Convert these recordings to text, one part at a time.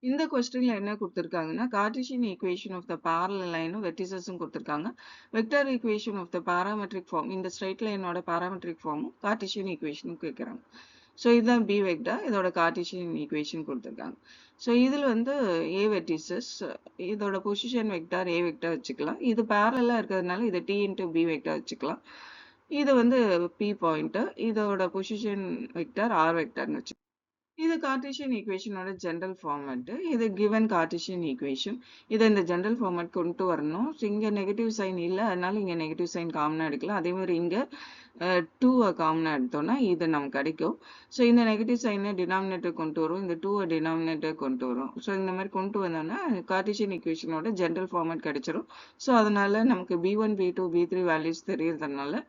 இந்த கொஸ்டின்ல என்ன குடுத்திருக்காங்கன்னா, Cartesian equation of the parallel லைனும் வெர்டிசஸும் குடுத்திருக்காங்க. Vector equation of the parametric form இந்த ஸ்ட்ரெயிட் லைனோட பாராமெட்ரிக் ஃபார்மும் கார்ட்டீசியன் ஈக்குவேஷனும் கேட்குறாங்க. ஸோ இதுதான் பி வெக்டர். இதோட கார்ட்டீசியன் ஈக்குவேஷன் குடுத்திருக்காங்க. ஸோ இதில் வந்து ஏ வெர்டிசஸ் இதோட பொசிஷன் வெக்டர் ஏ வெக்டர் வச்சுக்கலாம். இது பேரலா இருக்கிறதுனால இதை டி இன்ட்டு பி வெக்டர் வச்சுக்கலாம். இது வந்து பி பாயிண்ட். இதோட பொசிஷன் வெக்டர் ஆர் வெக்டர்னு வச்சுக்கலாம். இது கார்ட்டீசியன் ஈக்குவேஷனோட ஜெனரல் ஃபார்மேட். இது கிவன் கார்ட்டீசியன் ஈக்குவேஷன். இதை இந்த ஜெனரல் ஃபார்மேட் கொண்டு வரணும். ஸோ இங்கே நெகட்டிவ் சைன் இல்லை, அதனால இங்கே நெகட்டிவ் சைன் காமனாக எடுக்கலாம். அதே மாதிரி இங்கே 2 காமனாக எடுத்தோம்னா இது நமக்கு கிடைக்கும். ஸோ இந்த நெகட்டிவ் சைனை டினாமினேட்டர் கொண்டு வரும், இந்த 2 டினாமினேட்டர் கொண்டு வரும். ஸோ இந்த மாதிரி கொண்டு வந்தோம்னா கார்ட்டீசியன் ஈக்குவேஷனோட ஜெனரல் ஃபார்மேட் கிடைச்சிரும். ஸோ அதனால நமக்கு B1 B2 B3 values தெரியறதுனால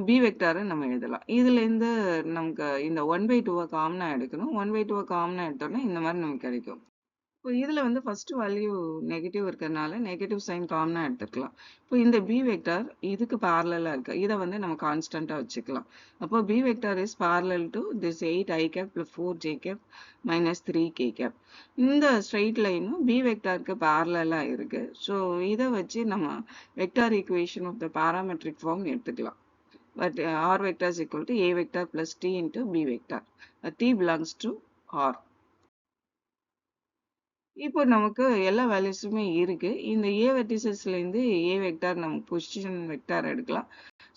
B வெக்டாரை நம்ம எழுதலாம். இதுலேருந்து நமக்கு இந்த 1/2 காமனா எடுக்கணும். 1/2 காமனா எடுத்தோம்னா இந்த மாதிரி நமக்கு கிடைக்கும். இப்போ இதில் வந்து ஃபர்ஸ்ட் வேல்யூ நெகட்டிவ் இருக்கிறதுனால நெகட்டிவ் சைன் காமனா எடுத்துக்கலாம். இப்போ இந்த பி வெக்டார் இதுக்கு பேரலாக இருக்கு. இதை வந்து நம்ம கான்ஸ்டண்ட்டாக வச்சுக்கலாம். அப்போ B vector is parallel to this 8i cap plus 4j cap minus 3k cap. இந்த ஸ்ட்ரெயிட் லைனும் பி வெக்டாருக்கு பேரலாக இருக்கு. ஸோ இதை வச்சு நம்ம vector equation of the parametric form எடுத்துக்கலாம். But r vector is equal to a vector plus t into b vector. T belongs to r. இப்போ நமக்கு எல்லா வேல்யூஸுமே இருக்கு. இந்த a வெர்டிசஸ்ல இருந்து a வெக்டார் நமக்கு பொசிஷன் வெக்டார் எடுக்கலாம்.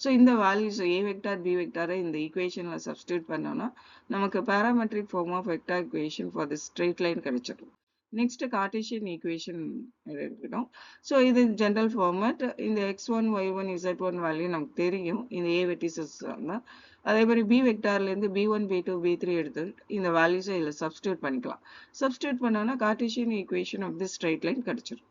ஸோ இந்த வேல்யூஸ் a வெக்டார் b வெக்டாரை இந்த ஈக்குவேஷன்ல சப்ஸ்டியூட் பண்ணோம்னா நமக்கு parametric form of vector equation for the straight line கிடைச்சிடும். நெக்ஸ்ட் கார்ட்டீசியன் ஈக்குவேஷன் எடுக்கணும். ஸோ இது ஜெனரல் ஃபார்மேட். இந்த x1 y1 z1 வேல்யூ நமக்கு தெரியும் இந்த a வெர்டிசஸ் தான். அதே மாதிரி பி வெக்டார்லேருந்து B1 B2 B3 எடுத்து இந்த வேல்யூஸை இதில் சப்ஸ்டியூட் பண்ணிக்கலாம். சப்ஸ்டியூட் பண்ணோம்னா Cartesian equation of the straight line கிடைச்சிடும்.